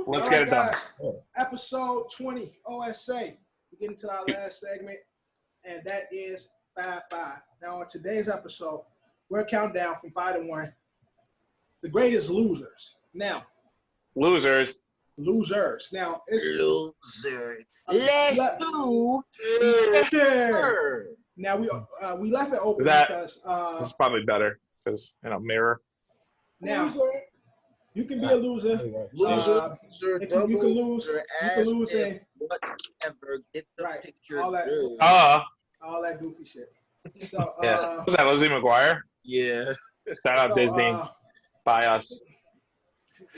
Let's get it done. Episode 20, OSA. We're getting to our last segment, and that is 5-5. Now, on today's episode, we're counting down from 5 to 1. The greatest losers. Now, losers. Now, it's loser. Let's do. Now we left it open because this is probably better because mirror. Now you can be a loser. Loser. You can lose. You can lose and whatever. Get the picture. All that. Good. All that goofy shit. So was that Lizzie McGuire? Yeah. Shout out Disney. Buy us.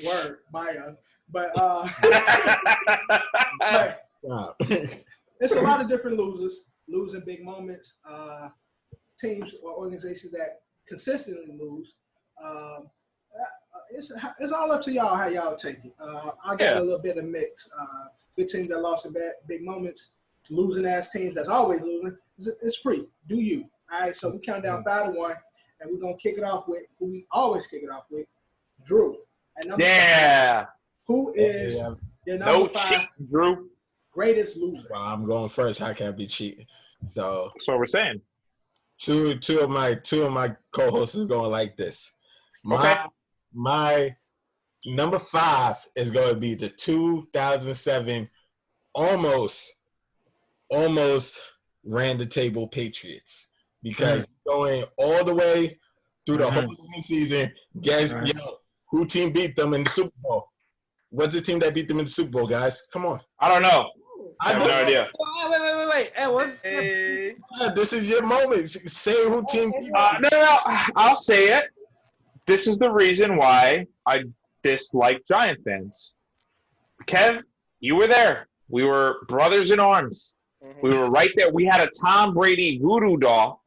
Word, buy us. But it's a lot of different losers, losing big moments, teams or organizations that consistently lose. It's all up to y'all how y'all take it. I got a little bit of mix. Good teams that lost in big moments, losing ass teams that's always losing. It's free. Do you? All right, so we count down 5 to 1, and we're going to kick it off with who we always kick it off with, Drew. And five, who is your number 5 Drew? Greatest loser? Well, I'm going first. How can I be cheating? So that's what we're saying. Two of my co-hosts is going like this. My number 5 is going to be the 2007 almost ran the table Patriots, because going all the way through the whole season, guys, who team beat them in the Super Bowl? What's the team that beat them in the Super Bowl, guys? Come on. I don't know. I have no idea. Wait. Hey, This is your moment. Say who team beat No. I'll say it. This is the reason why I dislike Giant fans. Kev, you were there. We were brothers in arms. We were right there. We had a Tom Brady voodoo doll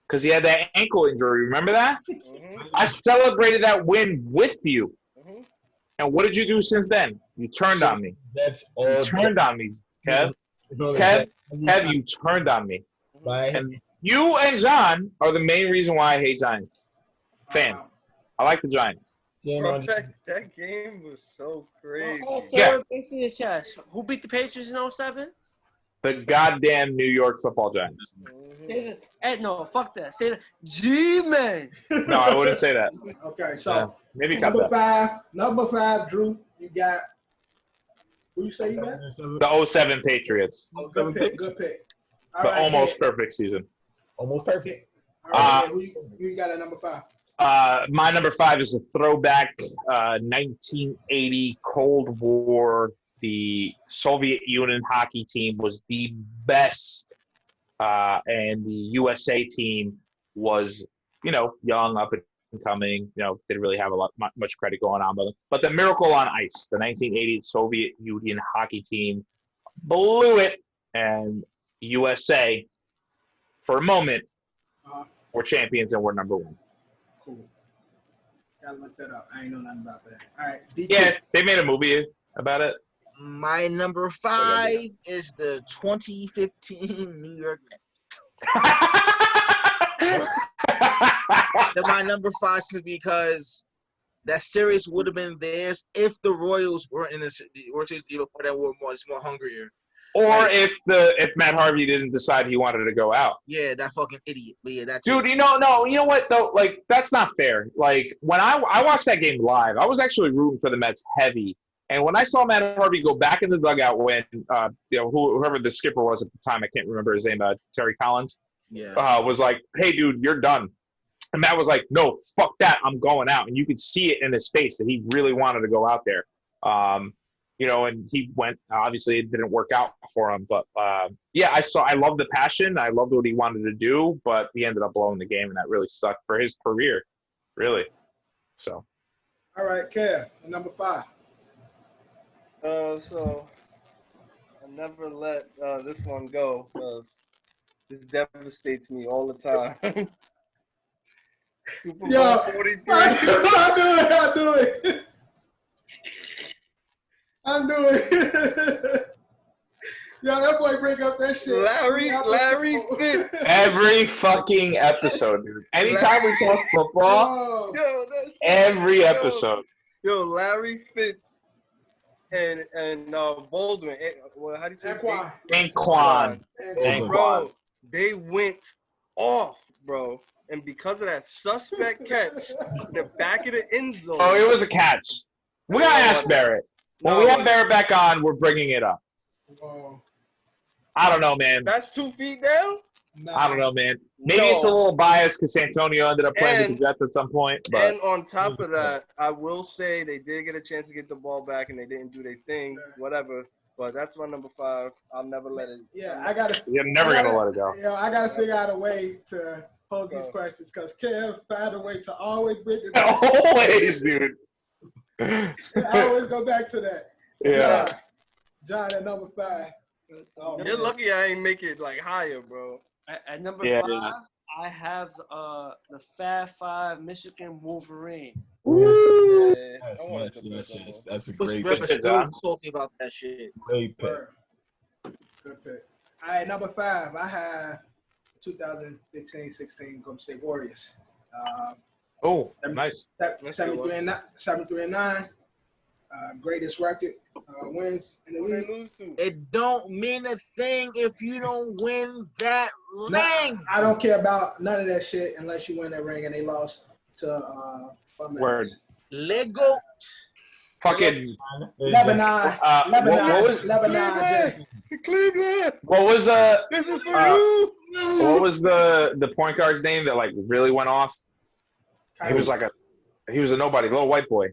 because he had that ankle injury. Remember that? I celebrated that win with you. And what did you do since then? You turned on me. That's all. You turned on me, Kev. Kev, you turned on me. And you and John are the main reason why I hate Giants fans. I like the Giants. that game was so crazy. Yeah. Who beat the Patriots in 07? The goddamn New York Football Giants. No, fuck that. Say that. G-Man. No, I wouldn't say that. Okay, so maybe number 5, Drew, you got – who you say you got? The 07 Patriots. Good pick. All the right, almost perfect season. Almost perfect. All right, who you got at number 5? My number 5 is a throwback 1980 Cold War. The Soviet Union hockey team was the best, and the USA team was, young, up and coming. Didn't really have much credit going on, but the Miracle on Ice, the 1980 Soviet Union hockey team, blew it, and USA, for a moment, were champions and were number 1. Cool. Gotta look that up. I ain't know nothing about that. All right. D2. Yeah, they made a movie about it. My number 5 is the 2015 New York Mets. My number 5 is because that series would have been theirs if the Royals weren't in the World Series before that were more hungrier. Or if Matt Harvey didn't decide he wanted to go out. Yeah, that fucking idiot. But yeah, that's dude. You know what though? Like, that's not fair. Like, when I watched that game live, I was actually rooting for the Mets heavy. And when I saw Matt Harvey go back in the dugout when whoever the skipper was at the time, I can't remember his name, Terry Collins, was like, "Hey, dude, you're done." And Matt was like, "No, fuck that, I'm going out." And you could see it in his face that he really wanted to go out there. And he went. Obviously, it didn't work out for him, but I love the passion. I loved what he wanted to do, but he ended up blowing the game, and that really sucked for his career, really. So, all right, Kev, number 5. So I never let this one go because this devastates me all the time. Super Bowl 43. I knew it. Yo, that boy break up that shit. Larry Fitz. Every fucking episode, dude. Anytime we talk football, every episode. Yo, Larry Fitz and Baldwin. Well, how do you say? Anquan. Anquan. Bro, they went off, bro. And because of that suspect catch, the back of the end zone. Oh, it was a catch. We gotta ask Barrett. When we have Barrett back on, we're bringing it up. I don't know, man. That's 2 feet down? Nah. I don't know, man. Maybe it's a little biased because Antonio ended up playing with the Jets at some point. But. And on top of that, I will say they did get a chance to get the ball back and they didn't do their thing, whatever. But that's my number 5. I'll never let it. Yeah, I gotta. You're never gonna let it go. You know, I gotta figure out a way to hold these questions because Kev found a way to always bring it back. Always, dude. I always go back to that. Yeah. John at number 5. Oh, You're man. lucky I ain't make it like higher, bro. At number 5, I have the Fab 5 Michigan Wolverine. Ooh. Yes. That's a great Chris pick. still salty about that shit. Great pick. Good pick. All right, number 5, I have 2015-16 Golden State Warriors. Oh, nice. 73-9. Greatest record, wins in the league. It don't mean a thing if you don't win that ring. I don't care about none of that shit unless you win that ring and they lost to Word. Lego. Fucking Lebanon. Lebanon. Cleveland. What was This is for you. what was the point guard's name that like really went off? He was a nobody, little white boy.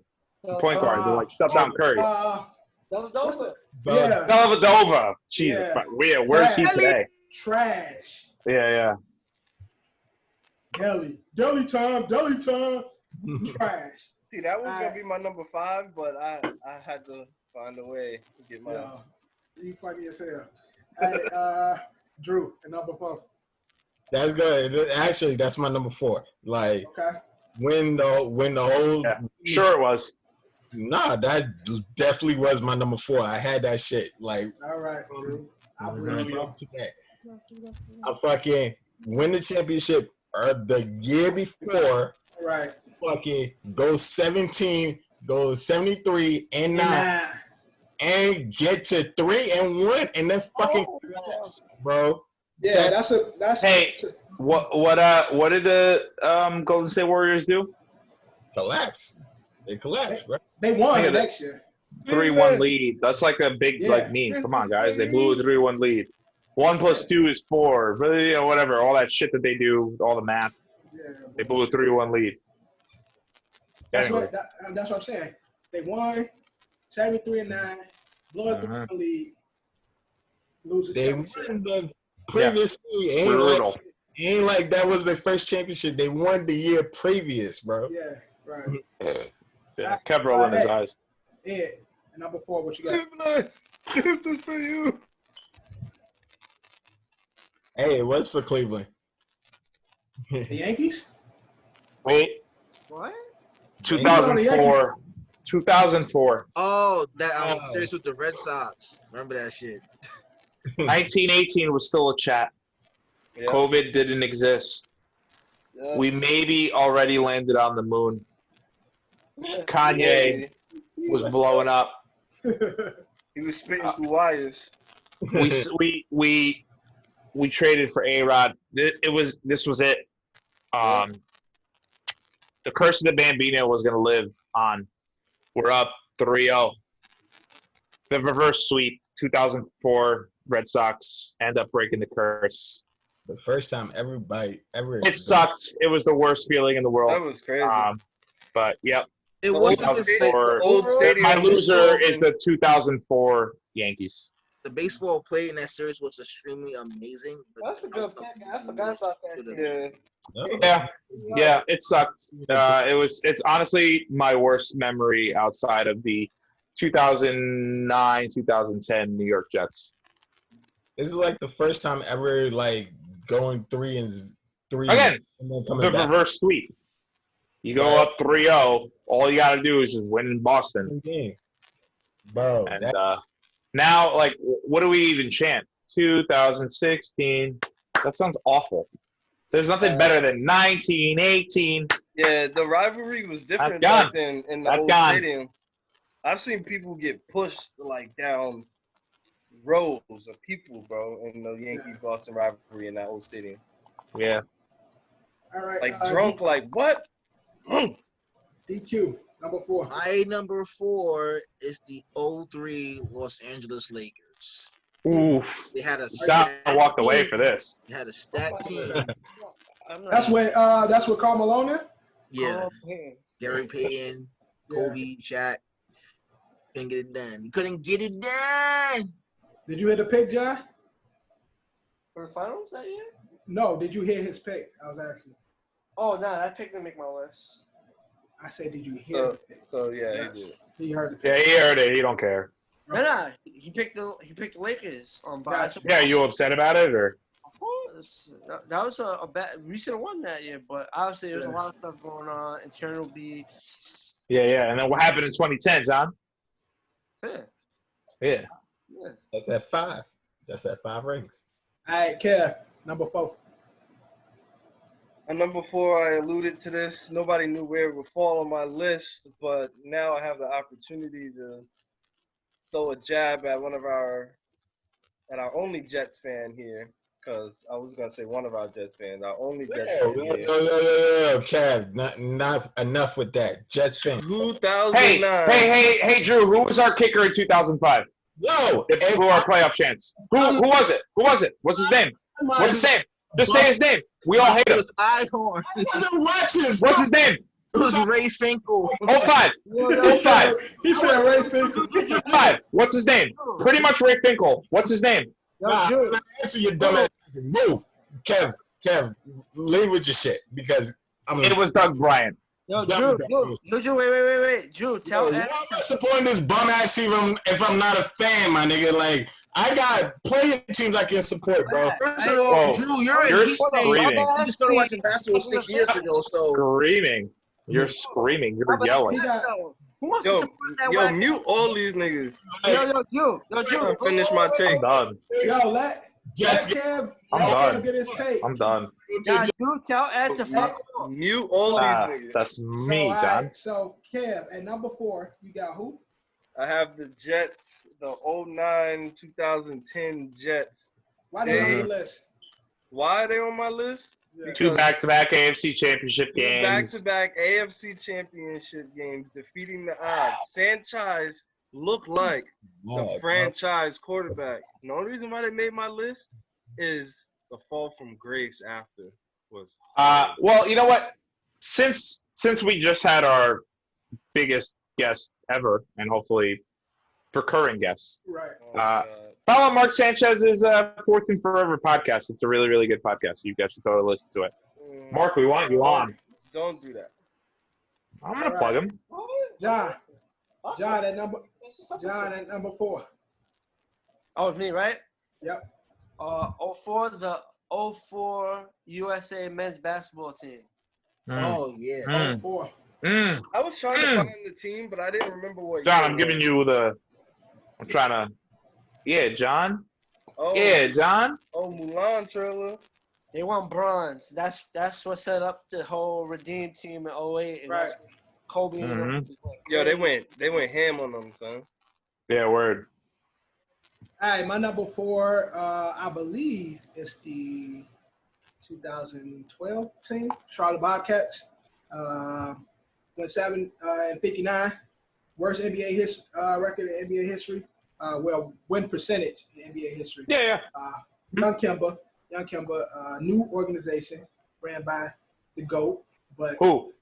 Point guard, they like shut down Curry. Dellavedova. Yeah. Dellavedova. Jesus, Yeah. where's he today? Trash. Yeah. Deli time. Trash. See, that was gonna be my number 5, but I had to find a way to get mine. Yeah. You funny as hell. Hey, Drew, at number 4. That's good. Actually, that's my number 4. Like, Okay. when the whole Sure it was. Nah, that definitely was my number 4. I had that shit. Like, All right, Drew. I believe you. I fucking win the championship the year before. Right. Fucking go 17, go 73 and 9, and get to 3-1, and then fucking collapse, bro. Yeah, that's. Hey, what did the Golden State Warriors do? Collapse. They collapsed, right? They won the next year. 3-1 lead. That's like a big meme. Come on, guys. They blew a 3-1 lead. 1 + 2 is 4. But, whatever. All that shit that they do, all the math. Yeah. They blew a 3-1 lead. That's Anyway. what I'm saying. They won 73-9, blew a 3-1 lead, lose the They championship. won the previously. Brutal. Ain't like that was their first championship. They won the year previous, bro. Yeah, right. Yeah, kept rolling his eyes. Ed, and number 4, what you got? Cleveland. This is for you. Hey, it was for Cleveland. The Yankees? Wait. What? 2004. 2004. Oh, that series with the Red Sox. Remember that shit. 1918 was still a chat. Yep. COVID didn't exist. Yep. We maybe already landed on the moon. Kanye was blowing up. He was spitting through wires. We traded for A-Rod. This was it. The curse of the Bambino was going to live on. We're up 3-0. The reverse sweep, 2004 Red Sox end up breaking the curse. The first time ever. It sucked. It was the worst feeling in the world. That was crazy. But yep. It wasn't 2004. Old stadium. My loser is the 2004 Yankees. The baseball play in that series was extremely amazing. That's a good pick. I forgot about that. Yeah. Yeah, it sucked. It's honestly my worst memory outside of the 2009, 2010 New York Jets. This is like the first time ever, like going 3-3 Again, and then the coming back. reverse sweep. You go up 3-0. All you got to do is just win in Boston. Bro, And now, like, what do we even chant? 2016. That sounds awful. There's nothing better than 1918. Yeah, the rivalry was different That's gone. back then in the That's old gone. stadium. I've seen people get pushed like down rows of people, bro, in the Yankee-Boston rivalry in that old stadium. Yeah. All right. Like drunk, like what? DQ, number 4. My number 4 is the 03 Los Angeles Lakers. Oof. They had a Don walked away team. for this. They had a stacked team. That's where Carmelo in? Yeah. Gary Payton, Kobe, Shaq. Couldn't get it done. You couldn't get it done. Did you hear the pick, John? For the finals that year? No, did you hear his pick? I was asking. Oh, no, that pick didn't make my list. I said, did you hear the pick? So yeah, Yes. he did. He heard the pick. Yeah, he heard it. He don't care. No, he picked the Lakers. Gotcha. Yeah, you upset about it or? Of course. That was a bad. We should have won that year, but obviously there was a lot of stuff going on. Internal beef. Yeah. And then what happened in 2010, John? Yeah. That's that 5. That's that 5 rings. All right, Kev, number 4. And number 4, I alluded to this. Nobody knew where it would fall on my list, but now I have the opportunity to throw a jab at our only Jets fan here, because I was gonna say one of our Jets fans, our only Jets fan here. Yo, Kev, not enough with that. Jets fan. 2009. Hey, Drew, who was our kicker in 2005? Yo, If blew our playoff chance. Who was it? What's his name? Just say his name. We all hate him. It was Ihorn. I wasn't watching. What's his name? It was Ray Finkel. 05. 05. He said Ray Finkel. 05. What's his name? Pretty much Ray Finkel. What's his name? Answer your dumb ass. Move. Kev, leave with your shit because It was Doug Bryant. Yo, Drew, wait. Drew, tell Why am I supporting this bum ass team if I'm not a fan, my nigga? Like, I got plenty of teams I can support, bro. First of all, Drew, You're screaming. You started watching basketball 6 years ago, so Screaming. You're screaming. You're yelling. Who wants to support that Yo, wagon? mute all these niggas. Yo, Drew. Finish my take. I'm done. Yo, let Kev get his take. I'm done. Nah, Drew, tell Ed to fuck off. Mute all these niggas. That's me, all John. right, so, Kev, at number 4, you got who? I have the Jets, the 2009-2010 Jets. Why they on your list? Why are they on my list? Yeah. 2 back-to-back AFC Championship games. Back-to-back AFC Championship games, defeating the odds. Sanchez looked like the franchise quarterback. The only reason why they made my list is the fall from grace after was. Well, you know what? Since we just had our biggest guest ever, and hopefully recurring guests, Right. follow Mark Sanchez's Fourth and Forever podcast. It's a really, really good podcast. You guys should totally listen to it. Mark, we want you on. Don't do that. I'm gonna plug him. John at number 4. Oh, it's me, right? Yep. 04, the 04 USA men's basketball team. oh yeah. 4. I was trying to find the team, but I didn't remember what. John, year I'm it giving was. you I'm trying to. Yeah, John. Oh, Yeah, John. Oh, Mulan trailer. They won bronze. That's what set up the whole Redeem team in 08. And Right. that's Kobe. and them. Yo, they went ham on them, son. Yeah, word. All right, my number 4, I believe, is the 2012 team, Charlotte Bobcats. Went 7-59, worst NBA record in NBA history. Well, win percentage in NBA history. Yeah. Young Kemba, new organization ran by the GOAT, but Who?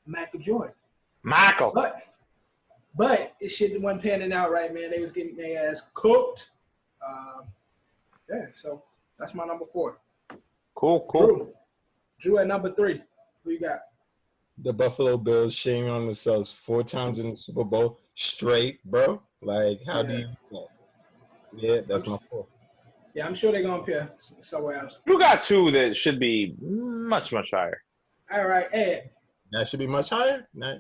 Michael Jordan. Michael. But it shit wasn't panning out right, man. They was getting their ass cooked. So that's my number 4. Cool. Drew at number 3. Who you got? The Buffalo Bills shaming on themselves 4 times in the Super Bowl straight, bro. Like, how do you do that? Yeah, that's my 4. Yeah, I'm sure they're going to appear somewhere else. You got 2 that should be much, much higher. All right, Ed. That should be much higher. I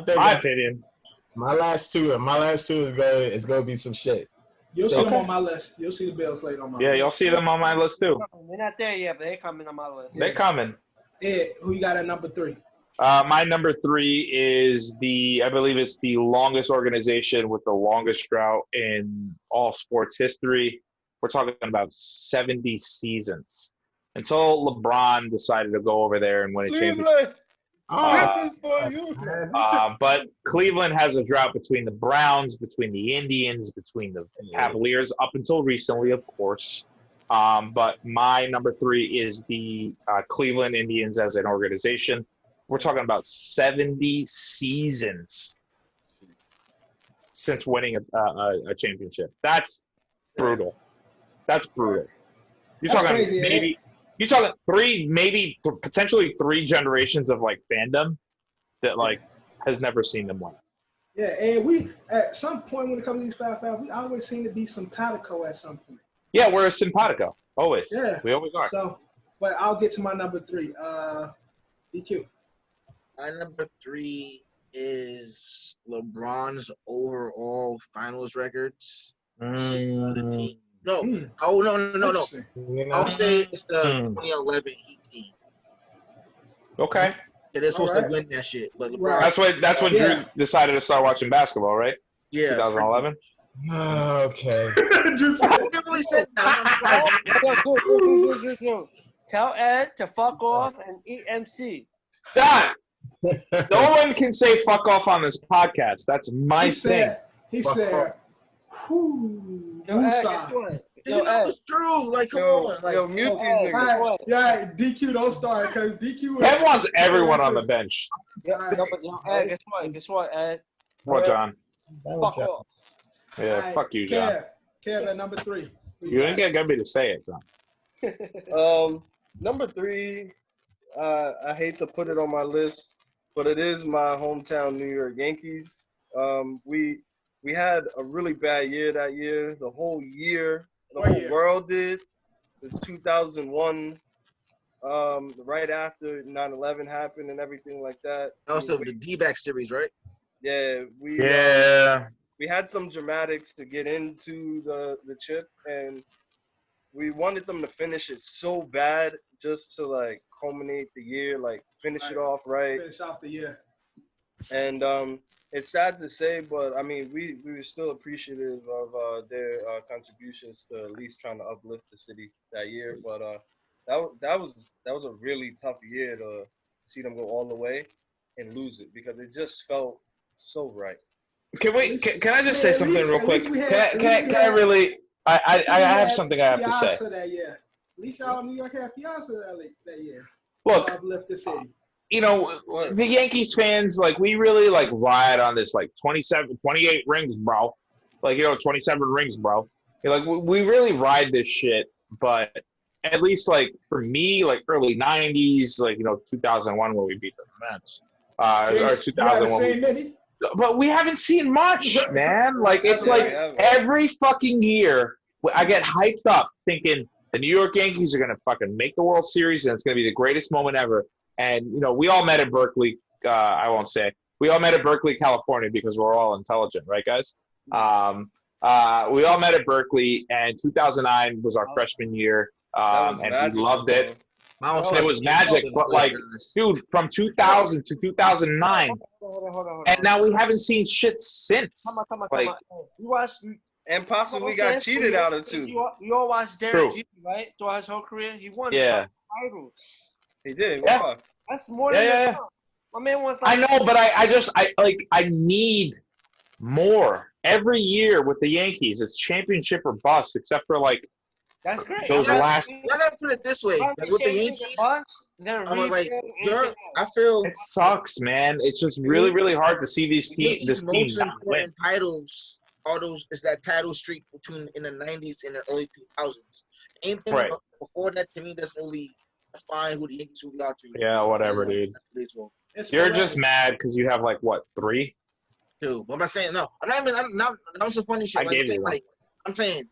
think My opinion. my last two is gonna be some shit. You'll see them on my list. You'll see the Bills later on my Yeah, list. you'll see them on my list too. They're not there yet, but they're coming on my list. They coming. Ed, who you got at number 3? My number 3 is I believe it's the longest organization with the longest drought in all sports history. We're talking about 70 seasons until LeBron decided to go over there and win a championship. Cleveland, Oh, this is for you. But Cleveland has a drought between the Browns, between the Indians, between the Cavaliers, up until recently, of course. But my number 3 is the Cleveland Indians as an organization. We're talking about 70 seasons since winning a championship. That's brutal. That's brutal. You're That's talking crazy, maybe you're talking 3, maybe potentially 3 generations of like fandom that like has never seen them win. Yeah, and we at some point when it comes to these FAB, we always seem to be simpatico at some point. Yeah, we're a simpatico. Always. Yeah. We always are. So, but I'll get to my number 3. DQ. My number 3 is LeBron's overall finals records. No. Oh, no. I would say it's the 2011 Heat team. Okay. Yeah, they're supposed to win that shit. But LeBron, That's when Drew decided to start watching basketball, right? Yeah. 2011. Okay. I really said that. Tell Ed to fuck off and eat MC. Don! No one can say fuck off on this podcast. That's my thing. He said, whoo. Yo, Ed, guess what? That was true. Like, come on. Like, Yo, mute these niggas. Right, yeah, DQ don't start because DQ. Ed wants everyone on the bench. Ed, guess what, Ed? What, John? Fuck off. Yeah, Right, fuck you, John. Kev at number 3. You didn't get me to say it, John. Number 3, I hate to put it on my list, but it is my hometown New York Yankees. We had a really bad year that year. The whole year, the whole world did. The 2001, right after 9/11 happened and everything like that. Also, the D-back series, right? Yeah, we had some dramatics to get into the chip, and we wanted them to finish it so bad just to like culminate the year, like finish it off right. Finish off the year. And it's sad to say, but I mean, we were still appreciative of their contributions to at least trying to uplift the city that year. But that was a really tough year to see them go all the way and lose it because it just felt so right. Can I just say something real quick? Can I really? I have something I have to say. That year. At least y'all in New York had Piazza that year. Look, uplift the city. You know, the Yankees fans, like, we really, like, ride on this, like, 28 rings, bro. Like, 27 rings, bro. Like, we really ride this shit, but at least, like, for me, like, early 90s, like, 2001 when we beat the Mets. Or 2001. But we haven't seen much, man. Like, it's like every fucking year, I get hyped up thinking the New York Yankees are going to fucking make the World Series, and it's going to be the greatest moment ever. And, we all met at Berkeley. I won't say. We all met at Berkeley, California, because we're all intelligent, right, guys? We all met at Berkeley, and 2009 was our freshman year, and we loved it. It was magic, but, like, dude, from 2000 to 2009, and now we haven't seen shit since. Like, and possibly got cheated out of too. You all watched Derek Jeter, right? Throughout his whole career, he won titles. He did. Yeah. That's more than enough. My man was like, I know, but I need more every year with the Yankees. It's championship or bust, except for like that's great. Those last. I gotta put it this way: like with the Yankees, I feel it sucks, man. It's just really, really hard to see these teams. This team not win titles. All those is that title streak between in the 90s and the early 2000s. Anything before that to me doesn't really define who the Yankees really are to me. Yeah, whatever, dude. You're just mad because you have like what 3? 2. But I'm not saying no. I'm not even. That was some funny shit. I'm saying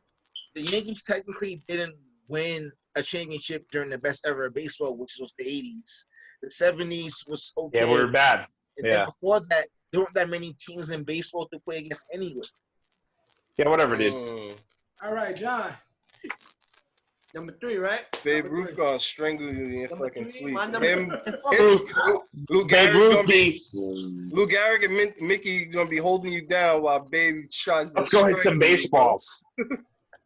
the Yankees technically didn't win a championship during the best ever of baseball, which was the 80s. The 70s was okay. Yeah, we were bad. And then before that, there weren't that many teams in baseball to play against anyway. Yeah, whatever, dude. All right, John. Number 3, right? Babe Ruth gonna strangle you in your Number fucking 3, sleep. my number Him, Lou Babe Gehrig Ruth gonna be. be. Lou Gehrig and Mickey gonna be holding you down while Babe tries to Let's go hit some strangle you, baseballs.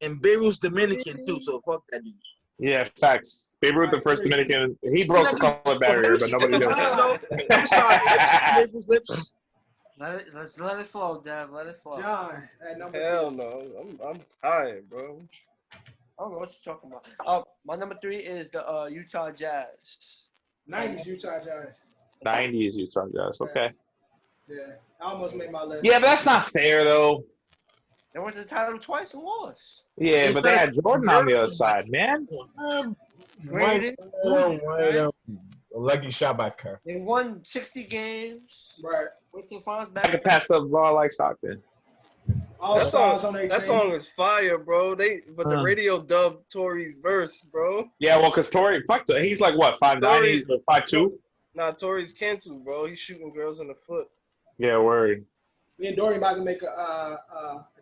And Beirut's Dominican too, so fuck that dude. Yeah, facts. Babe Ruth, the first Dominican, he broke the color barrier, but nobody knew. I'm sorry. Babe Ruth's lips. Let's let it flow, Dev. Let it flow. John at number Hell 3. no, I'm tired, bro. I don't know what you're talking about. My number 3 is the Utah Jazz. 90s Utah Jazz. 90s Utah Jazz. Okay. Yeah, I almost made my list. Yeah, but that's not fair, though. They won the title twice and lost. Yeah, but they had Jordan on the other side, man. Graded. Lucky shot by Kerr. They won 60 games. Right. Went to the finals I back. could pass the ball like Stockton. All stars on their That team. song is fire, bro. The radio dubbed Tory's verse, bro. Yeah, well, because Tory, he's like what, 5'9", or 5'2"? Nah, Tory's canceled, bro. He's shooting girls in the foot. Yeah, word. Me and Dorian about to make a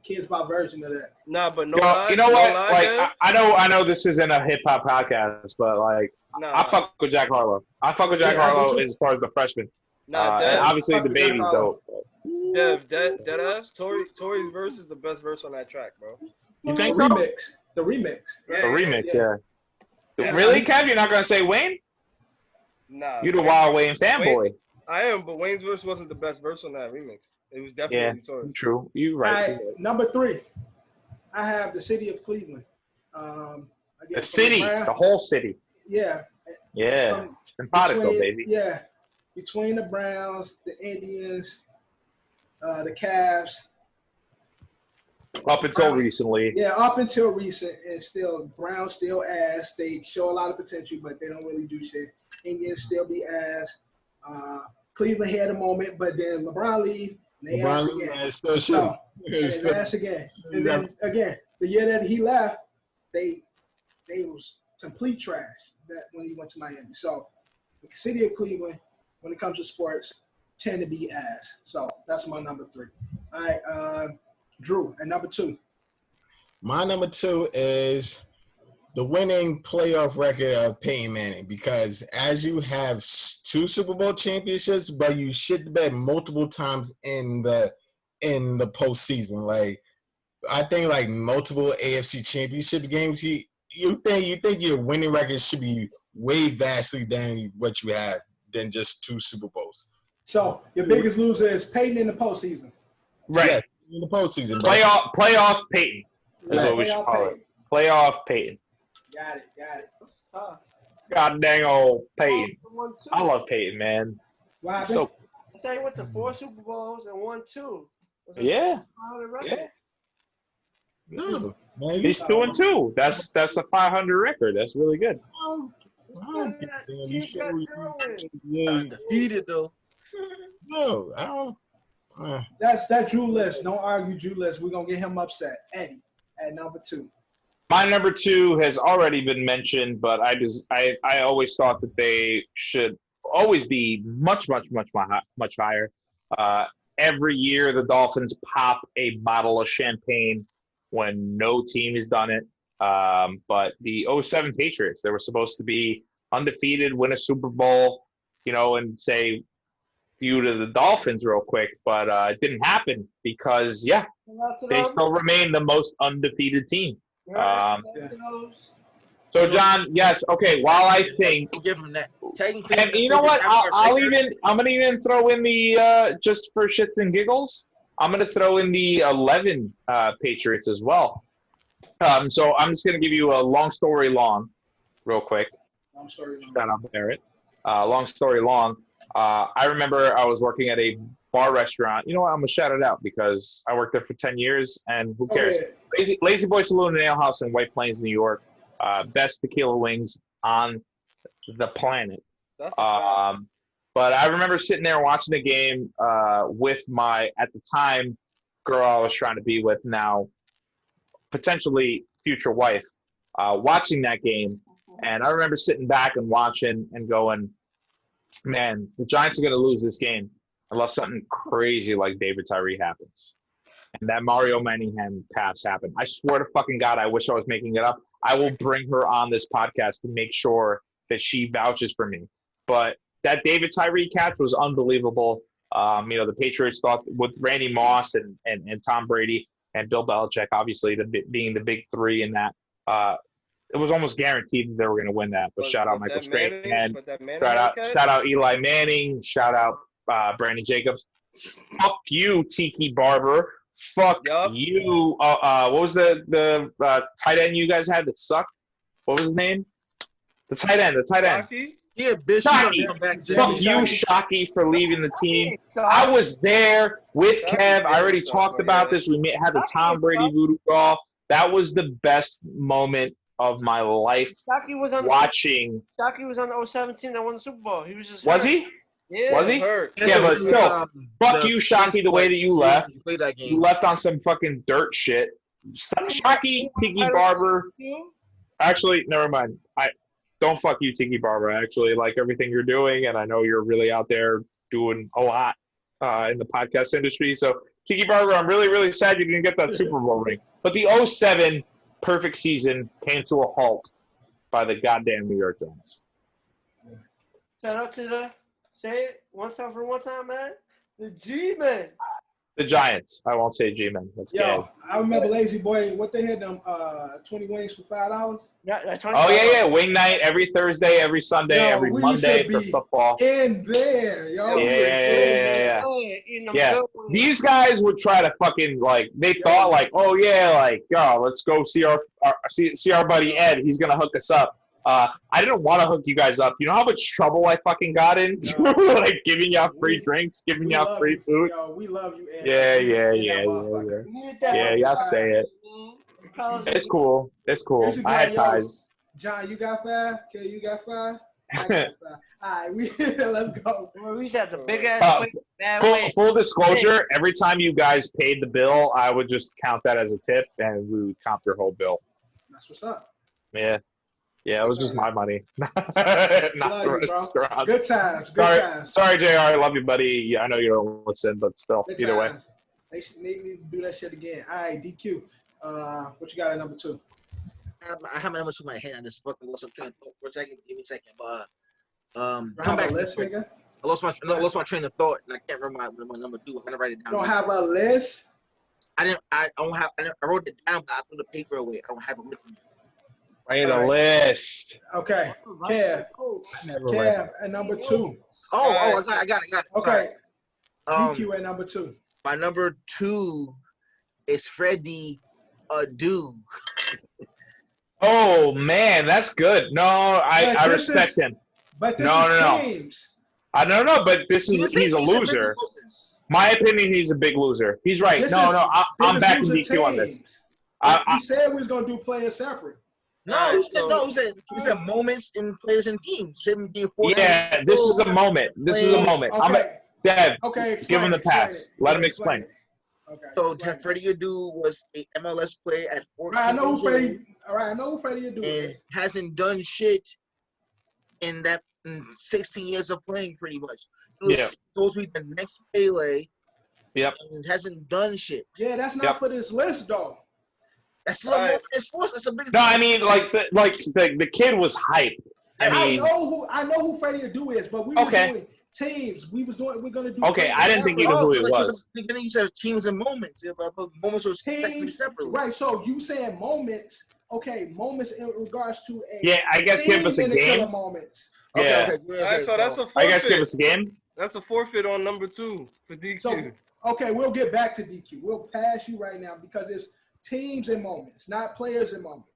Kids Bop version of that. Nah, but no Yo, lie, you know no what? lie, Like, Dev. I know this isn't a hip hop podcast, but like, Nah, I fuck with Jack Harlow. I fuck with Jack Yeah, I do Harlow too. as far as the freshman. nah, And Dev, obviously the fuck with Jack baby's Harlow. dope. Dev, dead ass. Tory's verse is the best verse on that track, bro. You The think so? remix. The remix. The remix, Yeah. yeah. Yeah. Really, Kev? You're not gonna say Wayne? Nah. You the Wild Wayne fanboy. I am, but Wayne's verse wasn't the best verse on that remix. It was definitely Tory's. True. You All right. right, number 3. I have the city of Cleveland. The city, the whole city. Yeah. Yeah. Simpatico, baby. Yeah. Between the Browns, the Indians, the Cavs. Up until recently. Yeah, up until recent, and still Browns still ass. They show a lot of potential, but they don't really do shit. Indians still be ass. Cleveland had a moment, but then LeBron leave, and they ass again. Still So, and they ass again. And then again, the year that he left, they was complete trash. That when he went to Miami. So the city of Cleveland, when it comes to sports, tend to be ass. So that's my number 3. All right, Drew, and number 2. My number 2 is the winning playoff record of Peyton Manning, because as you have 2 Super Bowl championships, but you shit the bed multiple times in the postseason. Like, I think like multiple AFC championship games, you think your winning record should be way vastly than what you have than just 2 Super Bowls. So your biggest loser is Peyton in the postseason. Right. Yeah, in the postseason, bro. Playoff Peyton. That's Right. what we should Playoff call Peyton. it. Playoff Peyton. Got it. Tough. God dang old Peyton. 1, 2. I love Peyton, man. What happened? So I say he went to 4 Super Bowls and won 2. yeah. 500 record. Yeah. No, man, He's 2-2. That's a 500 record. That's really good. Defeated though. No, I don't. That's Drew List. Don't argue Drew List. We're gonna get him upset. Eddie at number 2. My number 2 has already been mentioned, but I always thought that they should always be much higher. Every year the Dolphins pop a bottle of champagne when no team has done it. But the 07 Patriots, they were supposed to be undefeated, win a Super Bowl, and say due to the Dolphins real quick, but it didn't happen because, they still remain the most undefeated team. So, John, yes, okay, while I think, We'll give him that. Technically, and you know what, I'm going to even throw in the, just for shits and giggles, I'm going to throw in the 11 Patriots as well. So I'm just going to give you a long story long, real quick. Long story long. Shout out Barrett. Long story long. I remember I was working at a bar restaurant. You know what? I'm going to shout it out because I worked there for 10 years, and who cares? Lazy Boy Saloon and Ale House in White Plains, New York. Best tequila wings on the planet. That's a but I remember sitting there watching the game with my, at the time, girl I was trying to be with, now potentially future wife, watching that game. And I remember sitting back and watching and going, man, the Giants are going to lose this game unless something crazy like David Tyree happens. and that Mario Manningham pass happened. I swear to fucking God, I wish I was making it up. I will bring her on this podcast to make sure that she vouches for me. But that David Tyree catch was unbelievable. The Patriots thought with Randy Moss and Tom Brady and Bill Belichick, obviously being the big three in that, it was almost guaranteed that they were going to win that. But shout out Michael Strahan, shout out Eli Manning, shout out Brandon Jacobs. Fuck you, Tiki Barber. Fuck you. What was the tight end you guys had that sucked? What was his name? The tight end. Shockey? Yeah, Bishop. Fuck you, Shockey, for leaving the team. I was there with Kev. I already talked about this. We had the Tom Brady voodoo doll. That was the best moment of my life. Shockey was on watching. Shockey was on the 017 that won the Super Bowl. He was just. Was he? Yeah. Was he? Yeah, but still, fuck you, Shockey, the way that you left. You left on some fucking dirt shit. Shockey, Tiki Barber. Actually, never mind. Don't fuck you, Tiki Barber. I actually like everything you're doing, and I know you're really out there doing a lot in the podcast industry. So, Tiki Barber, I'm really, really sad you didn't get that Super Bowl ring. But the 07 perfect season came to a halt by the goddamn New York Giants. Shout out to the, say it one time for one time, man. The G-Men. The Giants. I won't say G-Men. That's gay. I remember Lazy Boy. What they had them 20 wings for $5. Yeah, that's $25. Oh yeah. Wing night every Thursday, every Sunday, every Monday for football. In there, yo. Yeah. These guys would try to fucking they thought let's go see our buddy Ed. He's gonna hook us up. I didn't want to hook you guys up. You know how much trouble I fucking got into? Giving y'all free drinks, giving y'all free food. Yo, we love you, Ed. Yeah, y'all say it. It's cool. I had ties. John, you got 5? Okay, you got 5? I got 5. All right, let's go. We had the big ass. Full disclosure, every time you guys paid the bill, I would just count that as a tip, and we would comp your whole bill. That's what's up. Yeah, it was just my money. Not the restaurants. Good times. Sorry, JR. I love you, buddy. I know you don't listen, but still, either way. They need to do that shit again. All right, DQ. What you got at number 2? I have my number 2 in my head. I just fucking lost my train of thought for a second. Give me a second. Come back. List, nigga? I lost my train of thought, and I can't remember my number 2. I'm gonna write it down. You don't have a list? I wrote it down, but I threw the paper away. I don't have it with me. Write a list. Okay. Kev, at number 2. Oh, I got it. Okay. DQ at number 2. My number 2 is Freddie Adu. Oh, man, that's good. No, I respect him. But this is teams. I don't know, but he's a loser. My opinion, he's a big loser. He's right. I'm backing DQ on this. You said we was going to do players separate. No, he said moments in players and teams. Yeah, this is a moment. Okay. Dad, give him the pass. Let him explain it. Okay. So Freddie Adu was a MLS player at 14 I know who Freddie Adu is. Hasn't done shit in 16 years of playing, pretty much. He was supposed to be the next Pele. Yep. And hasn't done shit. Yeah, that's not for this list, though. That's not sports. That's a big. No, I mean, the kid was hyped. I know who Freddie Adu is, but we were doing teams. We're gonna do. Okay, I didn't think you knew who it was. Beginning, you said teams and moments. Moments was teams separately. Right. So you saying moments? Okay, moments in regards to a. Yeah, I guess give us a game. Moments. Yeah. All right, so that's a forfeit. I guess give us a game. That's a forfeit on number 2 for DQ. So, okay, we'll get back to DQ. We'll pass you right now because it's teams and moments, not players and moments.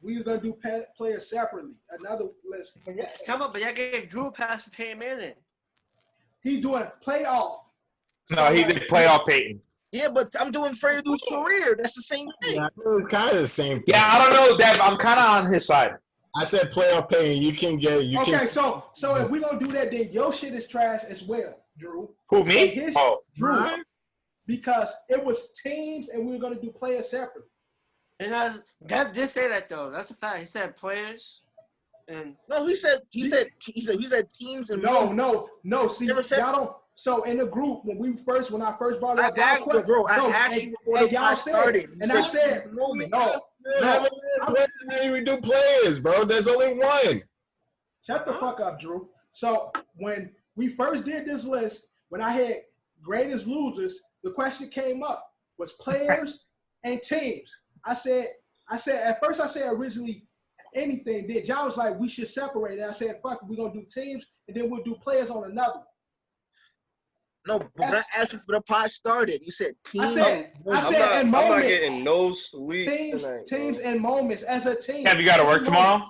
We're going to do players separately. Another list. But y'all gave Drew a pass for Peyton Manning. He's doing playoff. No, he did playoff Peyton. Yeah, but I'm doing Freddie Adu's career. That's the same thing. Yeah, it's kind of the same thing. Yeah, I don't know, Dev. I'm kind of on his side. I said playoff Peyton. You can get. So if we're going to do that, then your shit is trash as well, Drew. Who, me? Drew. Because it was teams and we were going to do players separately. And Dev did say that though. That's a fact. He said players, and no, he said teams and no. See, y'all don't. So in the group, when I first brought it up, I asked you before the pod started. And I said, no. I didn't even do players, bro. There's only one. Shut the fuck up, Drew. So when we first did this list, when I had greatest losers, the question came up was players and teams. I said at first I said originally anything. Then John was like, we should separate it. I said, fuck it, we're gonna do teams and then we'll do players on another one. No, but when I asked you for the pod started, you said teams. I'm not getting no sleep teams and moments as a team. Have you got to work tomorrow?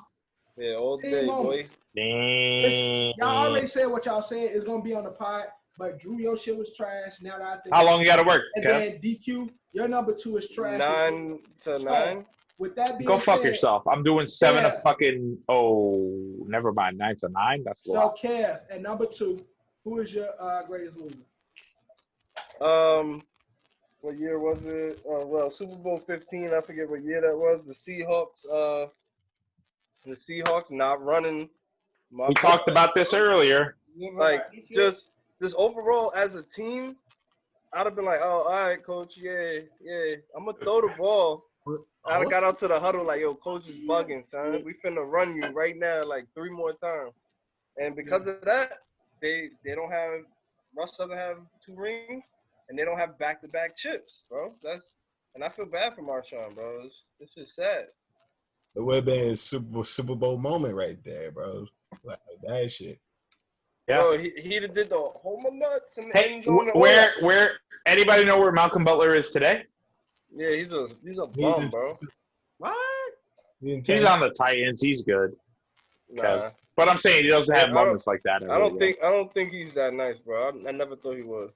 Yeah, all day, boy. Y'all already said what y'all said is gonna be on the pod, but Drew, your shit was trash. Now that I think. How long you got to work? And then DQ, your number 2 is trash. 9 to 9. With that being Go fuck said, yourself. I'm doing 7 to fucking. Oh, never mind. 9 to 9. That's a lot. So Kev, at number 2, who is your greatest loser? What year was it? Well, Super Bowl 15. I forget what year that was. The Seahawks not running. We talked about this earlier. Like just overall as a team, I'd have been like, oh, all right, coach, yeah, I'm gonna throw the ball. I'd have got out to the huddle like, yo, coach is bugging, son. We finna run you right now like 3 more times. And because of that, they don't have Russ doesn't have 2 rings, and they don't have back-to-back chips, bro. And I feel bad for Marshawn, bro. It's just sad. It would have been a Super Bowl moment right there, bro. Like that shit. Yeah. Bro, he did the homer nuts and Hey, where anybody know where Malcolm Butler is today? Yeah, he's a bum, bro. What? He's on the Titans. He's good. Nah. But I'm saying he doesn't have moments like that. I don't think he's that nice, bro. I never thought he was.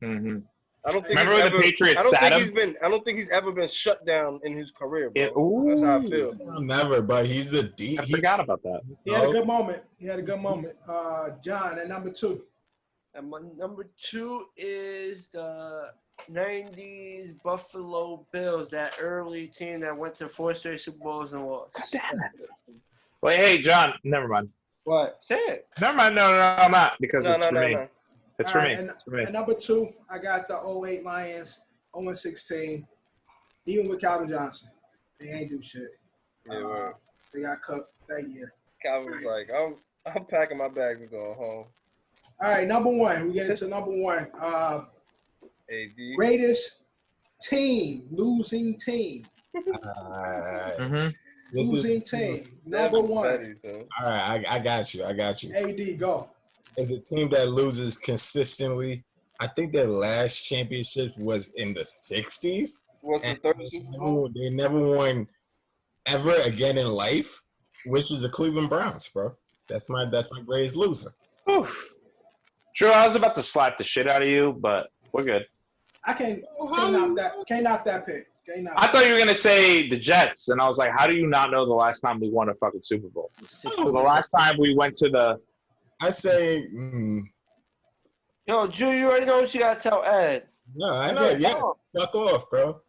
Mm-hmm. I don't think Remember when the Patriots sat him? I don't think he's ever been shut down in his career, bro. That's how I feel. Never, but he's a deep. I forgot about that. He had a good moment. John, at number 2. And my number 2 is the 90s Buffalo Bills, that early team that went to 4 straight Super Bowls and lost. God damn it. Well, hey, John, never mind. What? Say it. Never mind. No, I'm not, because it's for me. It's for me. It's for me. At number 2, I got the 08 Lions, 0-16. Even with Calvin Johnson, they ain't do shit. Yeah, they got cooked that year. Calvin's like, I'm packing my bags and going home. All right, number 1. We get into number 1. AD. Greatest team, losing team. Losing team. Number 1. All right, I got you. AD, go. As a team that loses consistently, I think their last championship was in the 60s. What's the third Super Bowl? They never won ever again in life, which is the Cleveland Browns, bro. That's my greatest loser. Oof. True, I was about to slap the shit out of you, but we're good. I can't knock that pick. I thought you were gonna say the Jets, and I was like, how do you not know the last time we won a fucking Super Bowl? Because the last time we went to the I say Yo, Drew, you already know what you gotta tell Ed. No, I know. Yeah, fuck off, bro.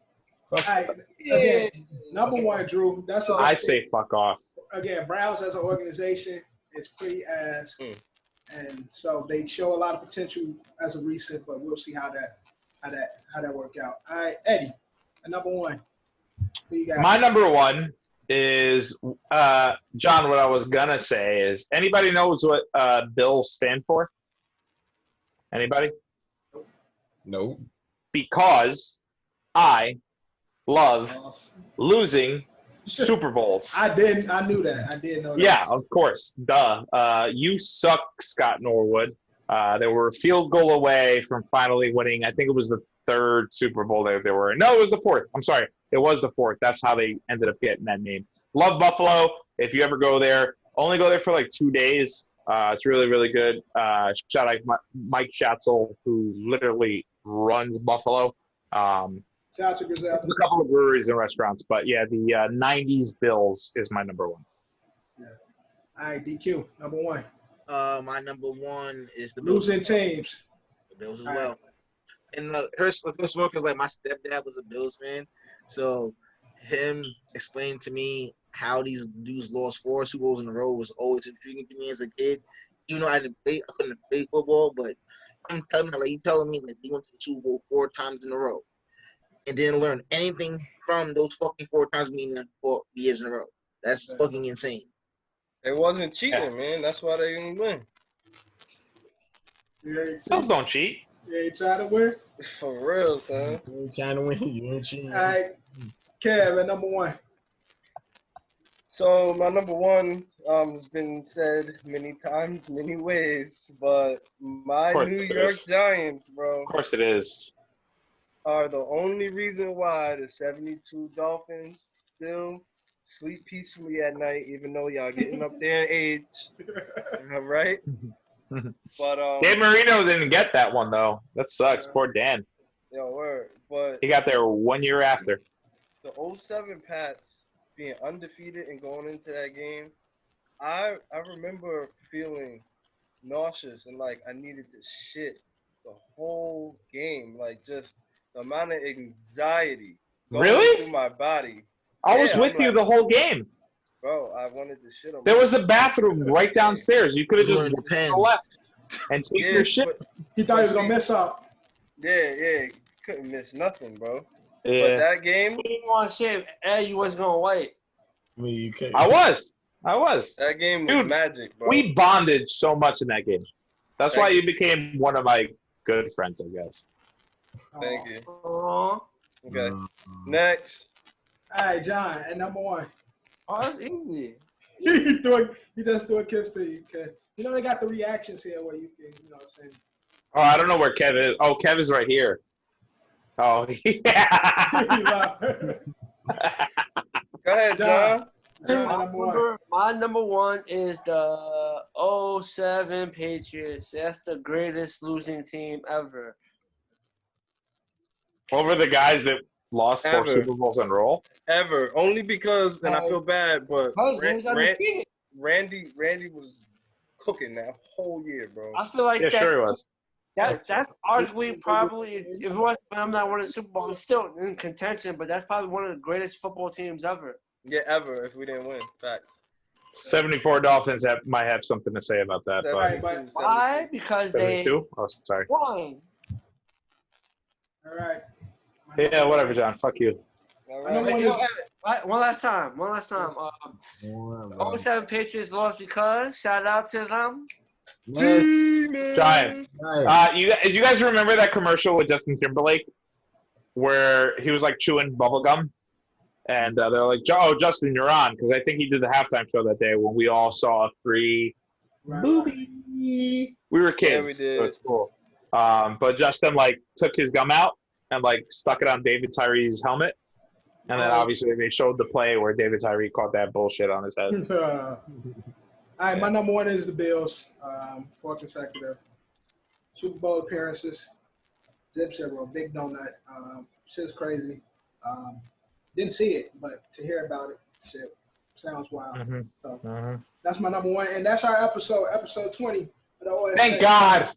Fuck right. Again, number 1, Drew. That's a I say fuck off. Again, Browns as an organization is pretty ass, and so they show a lot of potential as a recent, but we'll see how that work out. All right, Eddie, number 1. Who you got? My number 1 is John. What I was gonna say is, anybody knows what Bills stand for? Anybody? No. Because I love losing Super Bowls. I knew that. I did know that. Yeah, of course. Duh. You suck, Scott Norwood. They were a field goal away from finally winning. I think it was the 3rd Super Bowl they were in. No, it was the 4th. I'm sorry. It was the 4th. That's how they ended up getting that name. Love Buffalo. If you ever go there, only go there for like 2 days. It's really, really good. Shout out Mike Schatzel, who literally runs Buffalo. Shout out to Gazelle. A couple of breweries and restaurants. But, yeah, the 90s Bills is my number 1. Yeah. All right, DQ, number 1. My number 1 is the Bills. Losing teams. The Bills as well. And first one, because like my stepdad was a Bills fan, so him explaining to me how these dudes lost 4 Super Bowls in a row was always intriguing to me as a kid. Even though I couldn't play football, but I'm telling you, like, you telling me that they went to the Super Bowl 4 times in a row and didn't learn anything from those fucking 4 times being there 4 years in a row. That's fucking insane. It wasn't cheating, man. That's why they didn't win. Bills don't cheat. You ain't trying to win? For real, son. You ain't trying to win. You ain't cheating. All right. Kev at number 1. So my number 1 has been said many times, many ways, but my New York Giants, bro. Of course it is. Are the only reason why the 72 Dolphins still sleep peacefully at night, even though y'all getting up there in age. Right? But Dan Marino didn't get that one though. That sucks. Poor Dan. Yo, word. But he got there 1 year after. The 07 Pats being undefeated and going into that game, I remember feeling nauseous and like I needed to shit the whole game. Like just the amount of anxiety going through my body. I was with you the whole game. Bro, I wanted to shit on There was a bathroom right downstairs. You could have just went to the left and take your shit. He thought he was going to miss out. Yeah. Couldn't miss nothing, bro. Yeah. But that game. You didn't want to shit. You wasn't going to wait. You can't. I was. That game was magic, bro. We bonded so much in that game. That's why you became one of my good friends, I guess. Thank you. Aww. Okay. Next. All right, John, at number 1. Oh, that's easy. He just threw a kiss to you, Kev. You know they got the reactions here where you can, you know what I'm saying? Oh, I don't know where Kev is. Oh, Kev is right here. Oh, yeah. Go ahead, John. My number 1 is the 07 Patriots. That's the greatest losing team ever. Over the guys that lost 4 Super Bowls in a row? Ever. Only because, and I feel bad, but Randy was cooking that whole year, bro. I feel like sure he was. That's arguably probably, if it wasn't I'm not winning the Super Bowl, I'm still in contention, but that's probably one of the greatest football teams ever. Yeah, ever, if we didn't win. Facts. 74 Dolphins might have something to say about that. But why? Because 72? Oh, sorry. Won. All right. Yeah, whatever, John. Fuck you. All right. One last time. 07 Patriots lost because, shout out to them. Giants. You guys remember that commercial with Justin Timberlake where he was like chewing bubble gum? And they're like, "Oh, Justin, you're on," because I think he did the halftime show that day when we all saw 3 movies. We were kids, yeah, we did. so it's cool. But Justin like took his gum out and like stuck it on David Tyree's helmet, and then obviously they showed the play where David Tyree caught that bullshit on his head. All right, my number 1 is the Bills. 4 consecutive Super Bowl appearances. Zip 0, big donut. Shit's crazy. Didn't see it, but to hear about it, shit, sounds wild. So that's my number 1, and that's our episode 20 of the OSA. Thank God.